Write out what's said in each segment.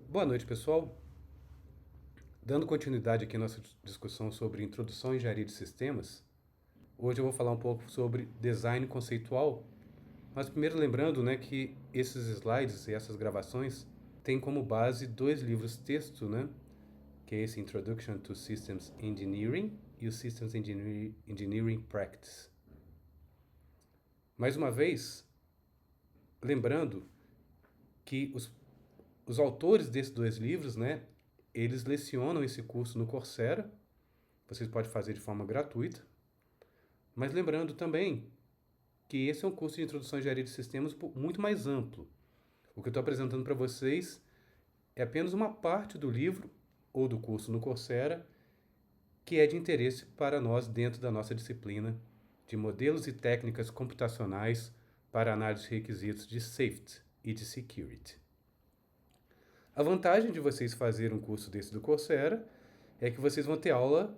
Boa noite, pessoal. Dando continuidade aqui à nossa discussão sobre introdução à engenharia de sistemas, hoje eu vou falar um pouco sobre design conceitual, mas primeiro lembrando, que esses slides e essas gravações têm como base dois livros texto, que é esse Introduction to Systems Engineering e o Systems Engineering Practice. Mais uma vez, lembrando que os autores desses dois livros, eles lecionam esse curso no Coursera. Vocês podem fazer de forma gratuita. Mas lembrando também que esse é um curso de introdução à engenharia de sistemas muito mais amplo. O que eu estou apresentando para vocês é apenas uma parte do livro ou do curso no Coursera que é de interesse para nós dentro da nossa disciplina de modelos e técnicas computacionais para análise de requisitos de safety e de security. A vantagem de vocês fazerem um curso desse do Coursera é que vocês vão ter aula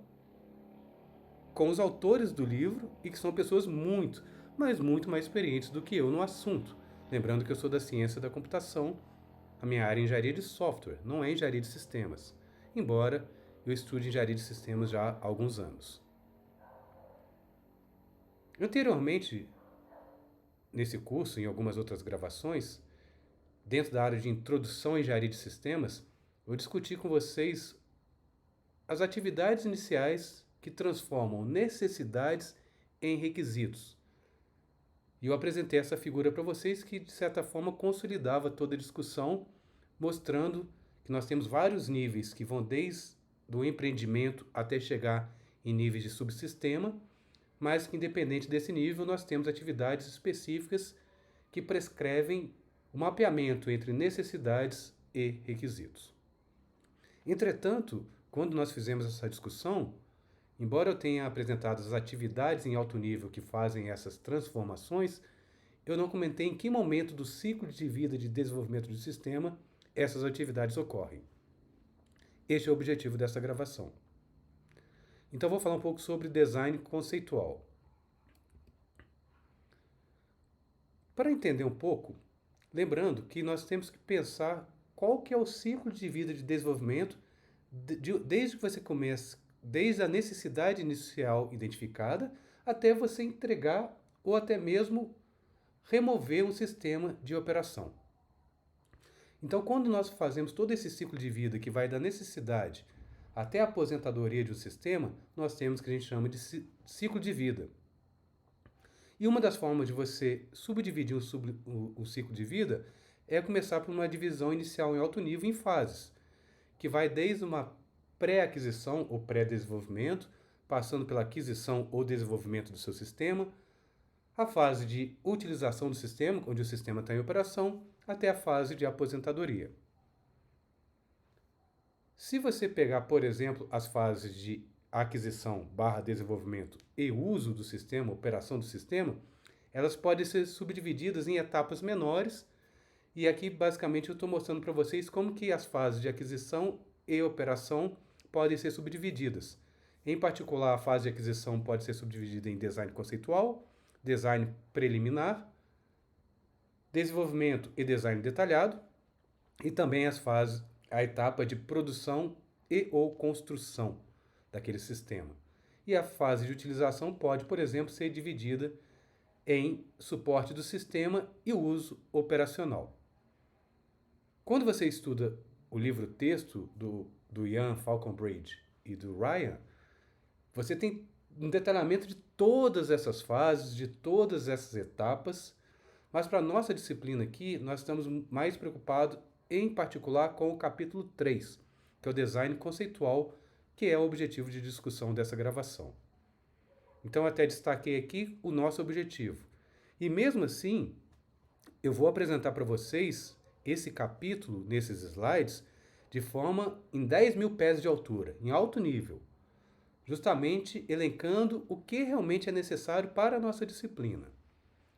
com os autores do livro e que são pessoas muito, mas muito mais experientes do que eu no assunto. Lembrando que eu sou da ciência da computação, a minha área é engenharia de software, não é engenharia de sistemas, embora eu estude engenharia de sistemas já há alguns anos. Anteriormente, nesse curso, em algumas outras gravações, dentro da área de introdução à engenharia de sistemas, eu discuti com vocês as atividades iniciais que transformam necessidades em requisitos. E eu apresentei essa figura para vocês que, de certa forma, consolidava toda a discussão, mostrando que nós temos vários níveis que vão desde o empreendimento até chegar em níveis de subsistema, mas que, independente desse nível, nós temos atividades específicas que prescrevem o mapeamento entre necessidades e requisitos. Entretanto, quando nós fizemos essa discussão, embora eu tenha apresentado as atividades em alto nível que fazem essas transformações, eu não comentei em que momento do ciclo de vida de desenvolvimento do sistema essas atividades ocorrem. Este é o objetivo dessa gravação. Então vou falar um pouco sobre design conceitual. Para entender um pouco, lembrando que nós temos que pensar qual que é o ciclo de vida de desenvolvimento desde que você começa, desde a necessidade inicial identificada até você entregar ou até mesmo remover um sistema de operação. Então, quando nós fazemos todo esse ciclo de vida que vai da necessidade até a aposentadoria de um sistema, nós temos o que a gente chama de ciclo de vida. E uma das formas de você subdividir o ciclo de vida é começar por uma divisão inicial em alto nível em fases, que vai desde uma pré-aquisição ou pré-desenvolvimento, passando pela aquisição ou desenvolvimento do seu sistema, a fase de utilização do sistema, onde o sistema está em operação, até a fase de aposentadoria. Se você pegar, por exemplo, as fases de aquisição/desenvolvimento e uso do sistema, operação do sistema, elas podem ser subdivididas em etapas menores. E aqui, basicamente, eu estou mostrando para vocês como que as fases de aquisição e operação podem ser subdivididas. Em particular, a fase de aquisição pode ser subdividida em design conceitual, design preliminar, desenvolvimento e design detalhado, e também a etapa de produção e ou construção daquele sistema. E a fase de utilização pode, por exemplo, ser dividida em suporte do sistema e uso operacional. Quando você estuda o livro-texto do Ian Falconbridge e do Ryan, você tem um detalhamento de todas essas fases, de todas essas etapas, mas para a nossa disciplina aqui, nós estamos mais preocupados, em particular, com o capítulo 3, que é o design conceitual, que é o objetivo de discussão dessa gravação. Então, até destaquei aqui o nosso objetivo. E mesmo assim, eu vou apresentar para vocês esse capítulo, nesses slides, de forma em 10 mil pés de altura, em alto nível, justamente elencando o que realmente é necessário para a nossa disciplina.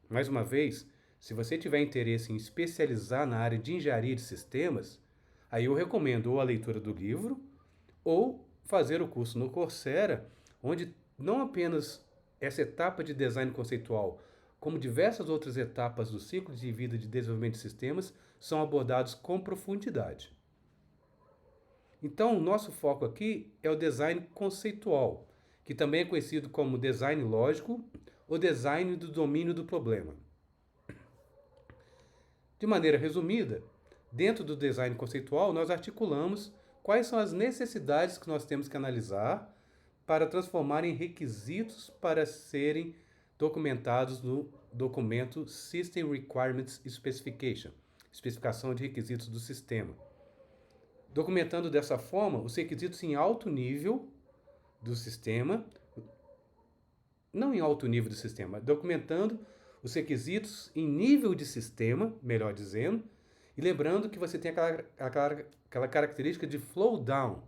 Mais uma vez, se você tiver interesse em especializar na área de engenharia de sistemas, aí eu recomendo ou a leitura do livro ou fazer o curso no Coursera, onde não apenas essa etapa de design conceitual, como diversas outras etapas do ciclo de vida de desenvolvimento de sistemas, são abordados com profundidade. Então, o nosso foco aqui é o design conceitual, que também é conhecido como design lógico ou design do domínio do problema. De maneira resumida, dentro do design conceitual, nós articulamos quais são as necessidades que nós temos que analisar para transformar em requisitos para serem documentados no documento System Requirements Specification, especificação de requisitos do sistema. Documentando dessa forma os requisitos em alto nível do sistema, não em alto nível do sistema, documentando os requisitos em nível de sistema, melhor dizendo, e lembrando que você tem aquela característica de flow down,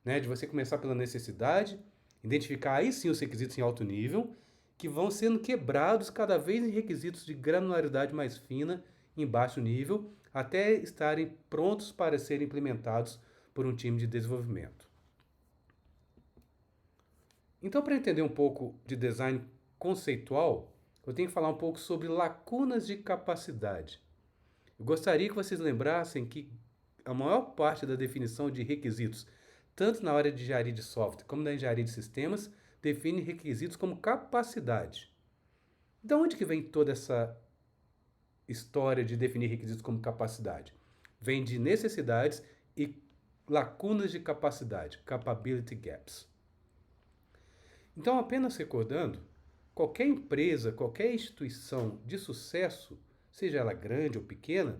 né, de você começar pela necessidade, identificar aí sim os requisitos em alto nível, que vão sendo quebrados cada vez em requisitos de granularidade mais fina em baixo nível, até estarem prontos para serem implementados por um time de desenvolvimento. Então, para entender um pouco de design conceitual, eu tenho que falar um pouco sobre lacunas de capacidade. Eu gostaria que vocês lembrassem que a maior parte da definição de requisitos, tanto na área de engenharia de software como na engenharia de sistemas, define requisitos como capacidade. De onde que vem toda essa história de definir requisitos como capacidade? Vem de necessidades e lacunas de capacidade, capability gaps. Então, apenas recordando, qualquer empresa, qualquer instituição de sucesso, seja ela grande ou pequena,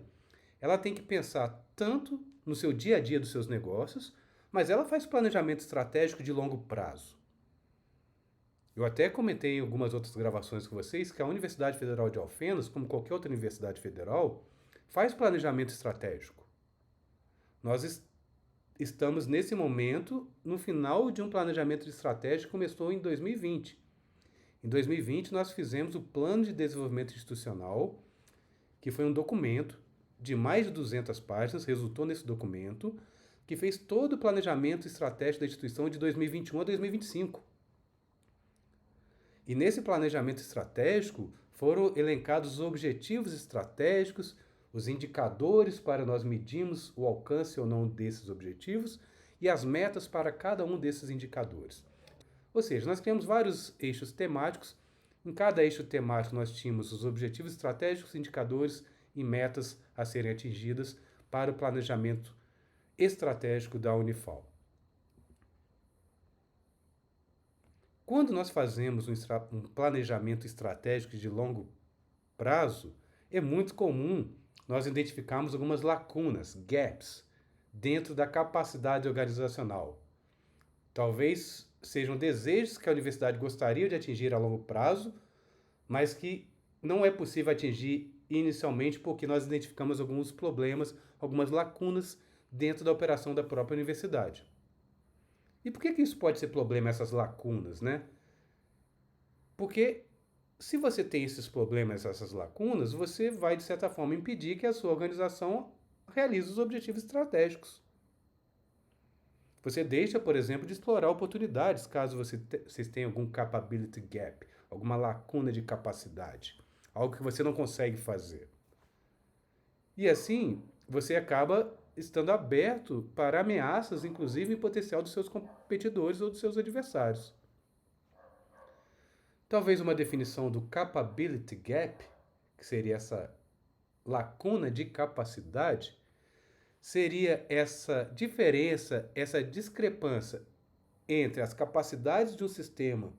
ela tem que pensar tanto no seu dia a dia dos seus negócios, mas ela faz planejamento estratégico de longo prazo. Eu até comentei em algumas outras gravações com vocês que a Universidade Federal de Alfenas, como qualquer outra universidade federal, faz planejamento estratégico. Nós estamos nesse momento no final de um planejamento estratégico que começou em 2020. Em 2020 nós fizemos o Plano de Desenvolvimento Institucional, que foi um documento de mais de 200 páginas, resultou nesse documento, que fez todo o planejamento estratégico da instituição de 2021 a 2025. E nesse planejamento estratégico foram elencados os objetivos estratégicos, os indicadores para nós medirmos o alcance ou não desses objetivos e as metas para cada um desses indicadores. Ou seja, nós criamos vários eixos temáticos. Em cada eixo temático nós tínhamos os objetivos estratégicos, indicadores e metas a serem atingidas para o planejamento estratégico da Unifal. Quando nós fazemos um planejamento estratégico de longo prazo, é muito comum nós identificarmos algumas lacunas, gaps, dentro da capacidade organizacional. Talvez sejam desejos que a universidade gostaria de atingir a longo prazo, mas que não é possível atingir inicialmente porque nós identificamos alguns problemas, algumas lacunas dentro da operação da própria universidade. E por que isso pode ser problema, essas lacunas, né? Porque se você tem esses problemas, essas lacunas, você vai, de certa forma, impedir que a sua organização realize os objetivos estratégicos. Você deixa, por exemplo, de explorar oportunidades, caso vocês tenham algum capability gap, alguma lacuna de capacidade, algo que você não consegue fazer. E assim, você acaba estando aberto para ameaças, inclusive em potencial dos seus competidores ou dos seus adversários. Talvez uma definição do capability gap, que seria essa lacuna de capacidade, seria essa diferença, essa discrepância entre as capacidades de um sistema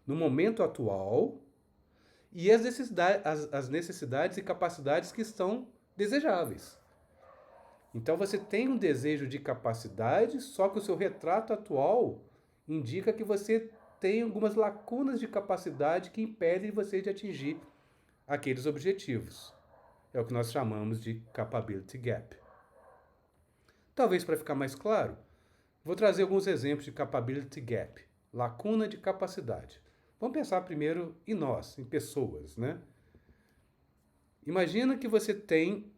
no momento atual e as necessidades e capacidades que estão desejáveis. Então você tem um desejo de capacidade, só que o seu retrato atual indica que você tem algumas lacunas de capacidade que impedem você de atingir aqueles objetivos. É o que nós chamamos de capability gap. Talvez para ficar mais claro, vou trazer alguns exemplos de capability gap, lacuna de capacidade. Vamos pensar primeiro em nós, em pessoas, né? Imagina que você tem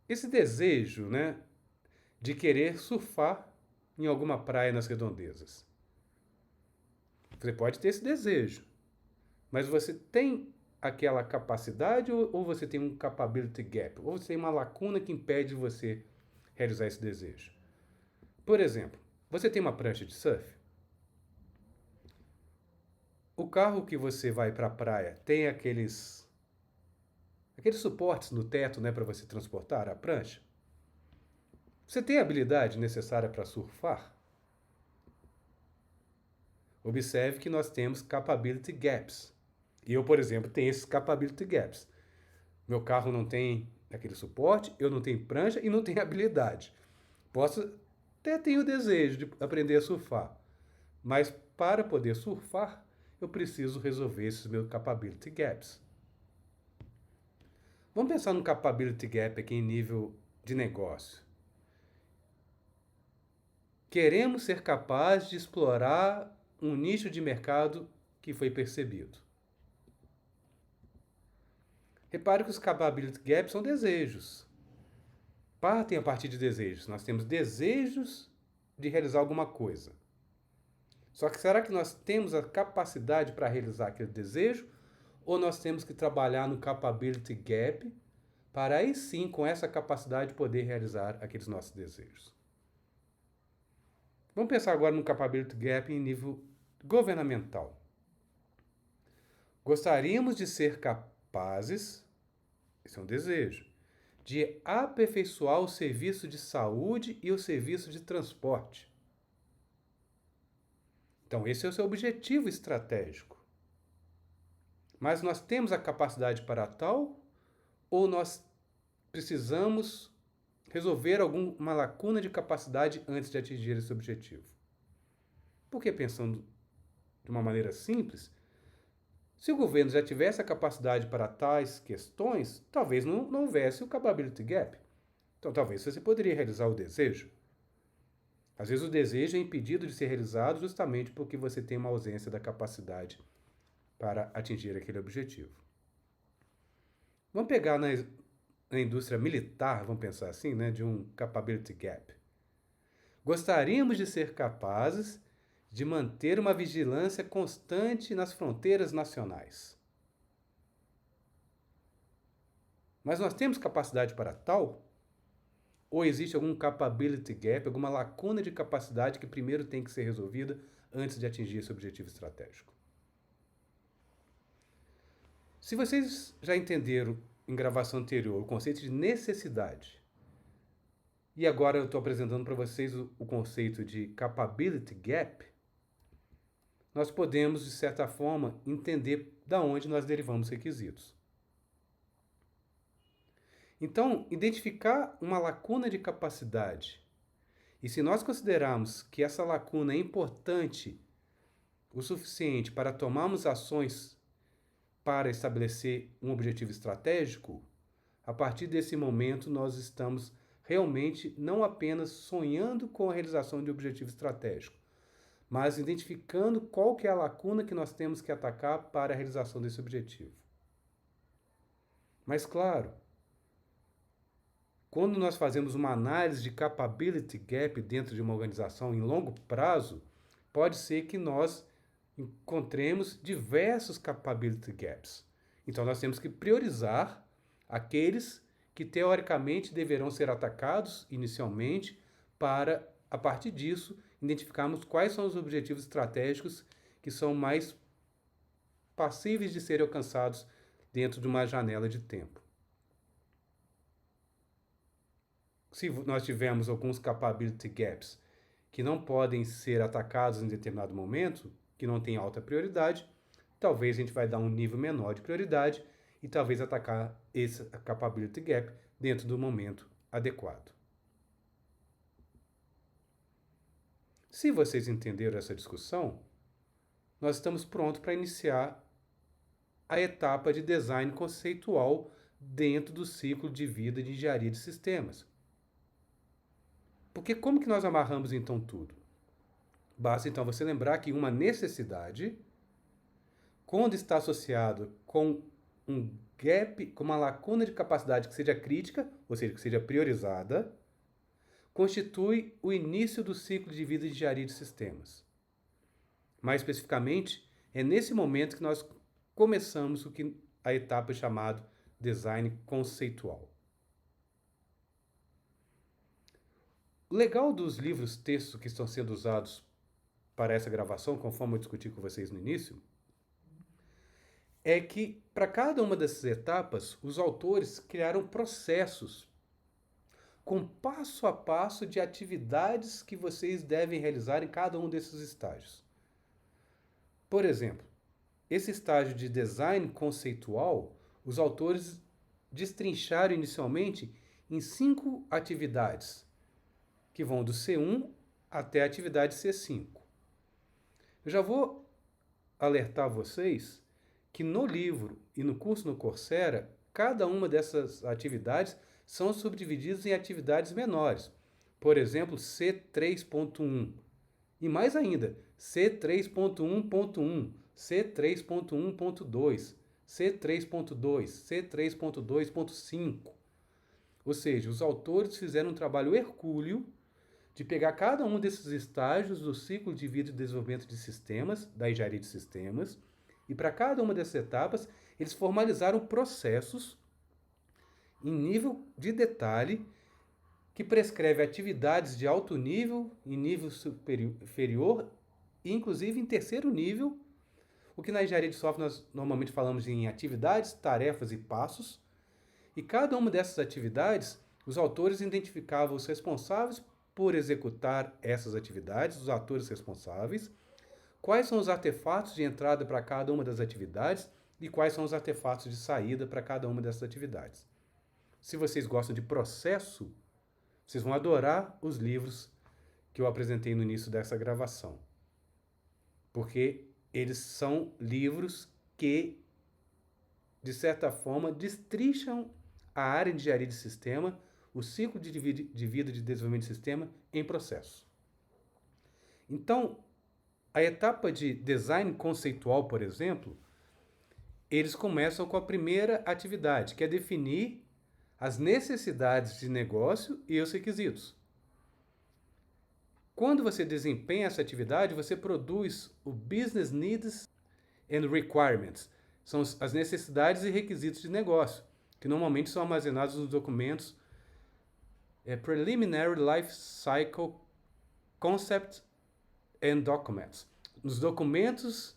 esse desejo, né, de querer surfar em alguma praia nas redondezas. Você pode ter esse desejo, mas você tem aquela capacidade ou você tem um capability gap? Ou você tem uma lacuna que impede você realizar esse desejo? Por exemplo, você tem uma prancha de surf? O carro que você vai para a praia tem aqueles suportes no teto, né, para você transportar a prancha? Você tem a habilidade necessária para surfar? Observe que nós temos capability gaps. E eu, por exemplo, tenho esses capability gaps. Meu carro não tem aquele suporte, eu não tenho prancha e não tenho habilidade. Posso até ter o desejo de aprender a surfar, mas para poder surfar, eu preciso resolver esses meus capability gaps. Vamos pensar no capability gap aqui em nível de negócio. Queremos ser capazes de explorar um nicho de mercado que foi percebido. Repare que os capability gaps são desejos. Partem a partir de desejos. Nós temos desejos de realizar alguma coisa. Só que será que nós temos a capacidade para realizar aquele desejo? Ou nós temos que trabalhar no capability gap para aí sim, com essa capacidade, poder realizar aqueles nossos desejos? Vamos pensar agora no capability gap em nível governamental. Gostaríamos de ser capazes, esse é um desejo, de aperfeiçoar o serviço de saúde e o serviço de transporte. Então, esse é o seu objetivo estratégico. Mas nós temos a capacidade para tal ou nós precisamos resolver alguma lacuna de capacidade antes de atingir esse objetivo? Porque pensando de uma maneira simples, se o governo já tivesse a capacidade para tais questões, talvez não houvesse o capability gap. Então, talvez você poderia realizar o desejo. Às vezes, o desejo é impedido de ser realizado justamente porque você tem uma ausência da capacidade para atingir aquele objetivo. Vamos pegar na indústria militar, vamos pensar assim, né, de um capability gap. Gostaríamos de ser capazes de manter uma vigilância constante nas fronteiras nacionais. Mas nós temos capacidade para tal? Ou existe algum capability gap, alguma lacuna de capacidade que primeiro tem que ser resolvida antes de atingir esse objetivo estratégico? Se vocês já entenderam em gravação anterior o conceito de necessidade, e agora eu estou apresentando para vocês o conceito de capability gap, nós podemos, de certa forma, entender da onde nós derivamos requisitos. Então, identificar uma lacuna de capacidade, e se nós considerarmos que essa lacuna é importante o suficiente para tomarmos ações para estabelecer um objetivo estratégico, a partir desse momento nós estamos realmente não apenas sonhando com a realização de um objetivo estratégico, mas identificando qual que é a lacuna que nós temos que atacar para a realização desse objetivo. Mas claro, quando nós fazemos uma análise de capability gap dentro de uma organização em longo prazo, pode ser que nós encontremos diversos capability gaps. Então nós temos que priorizar aqueles que teoricamente deverão ser atacados inicialmente para, a partir disso, identificarmos quais são os objetivos estratégicos que são mais passíveis de serem alcançados dentro de uma janela de tempo. Se nós tivermos alguns capability gaps que não podem ser atacados em determinado momento, que não tem alta prioridade, talvez a gente vai dar um nível menor de prioridade e talvez atacar esse capability gap dentro do momento adequado. Se vocês entenderam essa discussão, nós estamos prontos para iniciar a etapa de design conceitual dentro do ciclo de vida de engenharia de sistemas. Porque como que nós amarramos então tudo? Basta então você lembrar que uma necessidade, quando está associado com um gap, com uma lacuna de capacidade que seja crítica, ou seja, que seja priorizada, constitui o início do ciclo de vida de engenharia de sistemas. Mais especificamente, é nesse momento que nós começamos a etapa chamada design conceitual. O legal dos livros textos que estão sendo usados para essa gravação, conforme eu discuti com vocês no início, é que para cada uma dessas etapas, os autores criaram processos com passo a passo de atividades que vocês devem realizar em cada um desses estágios. Por exemplo, esse estágio de design conceitual, os autores destrincharam inicialmente em 5 atividades, que vão do C1 até a atividade C5. Eu já vou alertar vocês que no livro e no curso no Coursera, cada uma dessas atividades são subdivididas em atividades menores. Por exemplo, C3.1. E mais ainda, C3.1.1, C3.1.2, C3.2, C3.2.5. Ou seja, os autores fizeram um trabalho hercúleo de pegar cada um desses estágios do ciclo de vida e desenvolvimento de sistemas, da engenharia de sistemas, e para cada uma dessas etapas, eles formalizaram processos em nível de detalhe que prescreve atividades de alto nível, em nível inferior e inclusive em terceiro nível, o que na engenharia de software nós normalmente falamos em atividades, tarefas e passos. E cada uma dessas atividades, os autores identificavam os responsáveis por executar essas atividades, os atores responsáveis, quais são os artefatos de entrada para cada uma das atividades e quais são os artefatos de saída para cada uma dessas atividades. Se vocês gostam de processo, vocês vão adorar os livros que eu apresentei no início dessa gravação. Porque eles são livros que, de certa forma, destrincham a área de engenharia de sistema, o ciclo de vida de desenvolvimento de sistema em processo. Então, a etapa de design conceitual, por exemplo, eles começam com a primeira atividade, que é definir as necessidades de negócio e os requisitos. Quando você desempenha essa atividade, você produz o Business Needs and Requirements. São as necessidades e requisitos de negócio, que normalmente são armazenados nos documentos Preliminary Life Cycle Concept and Documents. Nos documentos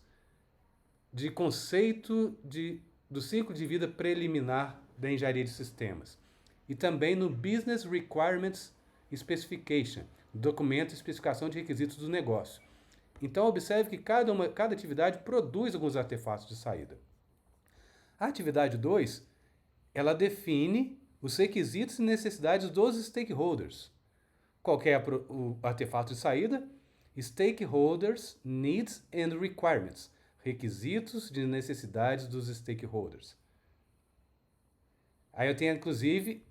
de conceito do ciclo de vida preliminar da engenharia de sistemas. E também no Business Requirements Specification, documento de especificação de requisitos do negócio. Então, observe que cada atividade produz alguns artefatos de saída. A atividade 2, ela define os requisitos e necessidades dos stakeholders. Qual é o artefato de saída? Stakeholders Needs and Requirements. Requisitos de necessidades dos stakeholders. Aí eu tenho, inclusive,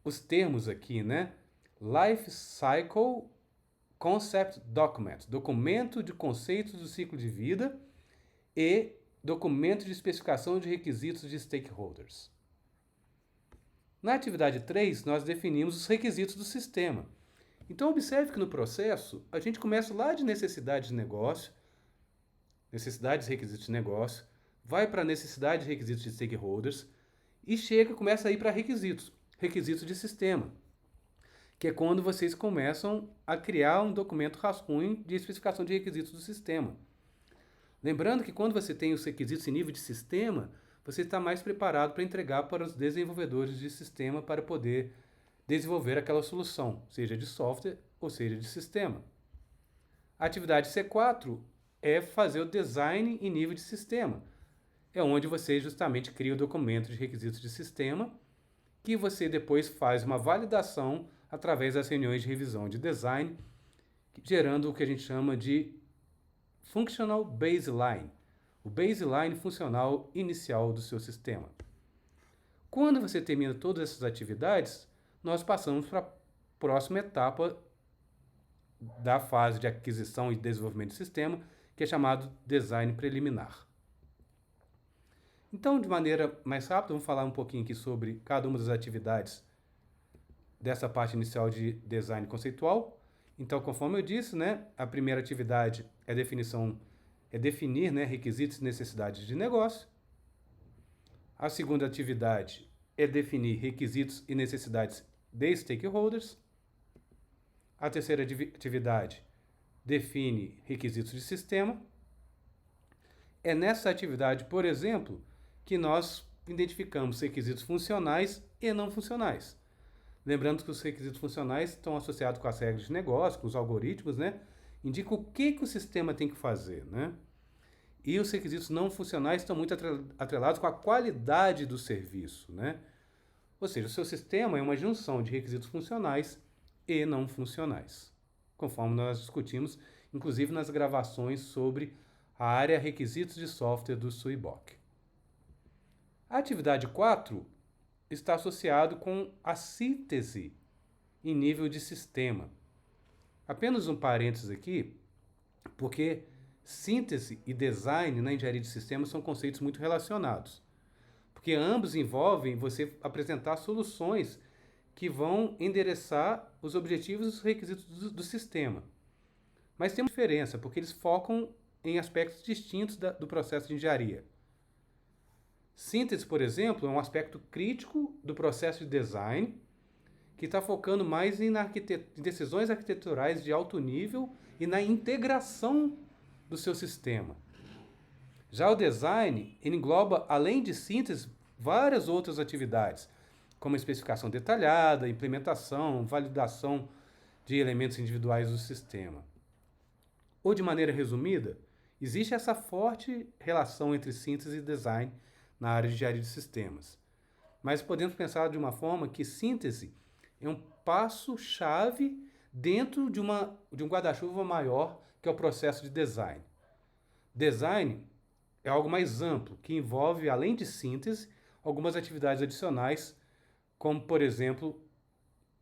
os termos aqui, né? Life Cycle Concept Document. Documento de conceitos do ciclo de vida e documento de especificação de requisitos de stakeholders. Na atividade 3, nós definimos os requisitos do sistema. Então, observe que no processo, a gente começa lá de necessidade de negócio, necessidades e requisitos de negócio, vai para necessidade e requisitos de stakeholders e começa a ir para requisitos de sistema, que é quando vocês começam a criar um documento rascunho de especificação de requisitos do sistema. Lembrando que quando você tem os requisitos em nível de sistema, você está mais preparado para entregar para os desenvolvedores de sistema para poder desenvolver aquela solução, seja de software ou seja de sistema. A atividade C4 é fazer o design em nível de sistema. É onde você justamente cria o documento de requisitos de sistema, que você depois faz uma validação através das reuniões de revisão de design, gerando o que a gente chama de Functional Baseline, o baseline funcional inicial do seu sistema. Quando você termina todas essas atividades, nós passamos para a próxima etapa da fase de aquisição e desenvolvimento de sistema, que é chamado design preliminar. Então, de maneira mais rápida, vamos falar um pouquinho aqui sobre cada uma das atividades dessa parte inicial de design conceitual. Então, conforme eu disse, né, a primeira atividade é definir, né, requisitos e necessidades de negócio. A segunda atividade é definir requisitos e necessidades de stakeholders. A terceira atividade define requisitos de sistema. É nessa atividade, por exemplo, que nós identificamos requisitos funcionais e não funcionais. Lembrando que os requisitos funcionais estão associados com as regras de negócio, com os algoritmos, né? Indica o que o sistema tem que fazer, né? E os requisitos não funcionais estão muito atrelados com a qualidade do serviço, né? Ou seja, o seu sistema é uma junção de requisitos funcionais e não funcionais, conforme nós discutimos, inclusive nas gravações sobre a área requisitos de software do SUIBOC. A atividade 4 está associado com a síntese em nível de sistema. Apenas um parênteses aqui, porque síntese e design na engenharia de sistemas são conceitos muito relacionados, porque ambos envolvem você apresentar soluções que vão endereçar os objetivos e os requisitos do sistema. Mas tem uma diferença, porque eles focam em aspectos distintos do processo de engenharia. Síntese, por exemplo, é um aspecto crítico do processo de design, que está focando mais em decisões arquiteturais de alto nível e na integração do seu sistema. Já o design engloba, além de síntese, várias outras atividades, como especificação detalhada, implementação, validação de elementos individuais do sistema. Ou de maneira resumida, existe essa forte relação entre síntese e design na área de engenharia de sistemas. Mas podemos pensar de uma forma que síntese é um passo-chave dentro de um guarda-chuva maior, que é o processo de design. Design é algo mais amplo, que envolve, além de síntese, algumas atividades adicionais, como, por exemplo,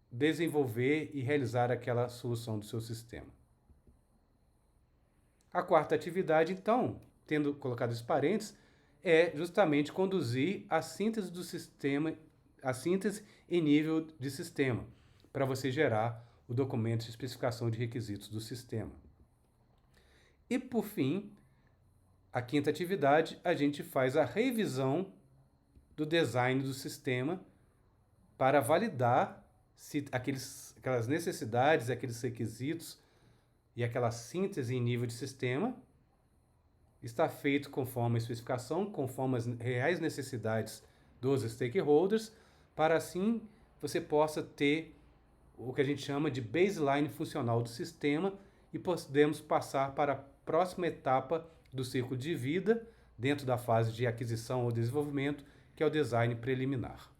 desenvolver e realizar aquela solução do seu sistema. A quarta atividade, então, tendo colocado esses parênteses, é justamente conduzir a síntese do sistema, a síntese em nível de sistema, para você gerar o documento de especificação de requisitos do sistema. E, por fim, a quinta atividade, a gente faz a revisão do design do sistema para validar se aquelas necessidades, aqueles requisitos e aquela síntese em nível de sistema está feito conforme a especificação, conforme as reais necessidades dos stakeholders, para assim você possa ter o que a gente chama de baseline funcional do sistema e podemos passar para a próxima etapa do ciclo de vida, dentro da fase de aquisição ou desenvolvimento, que é o design preliminar.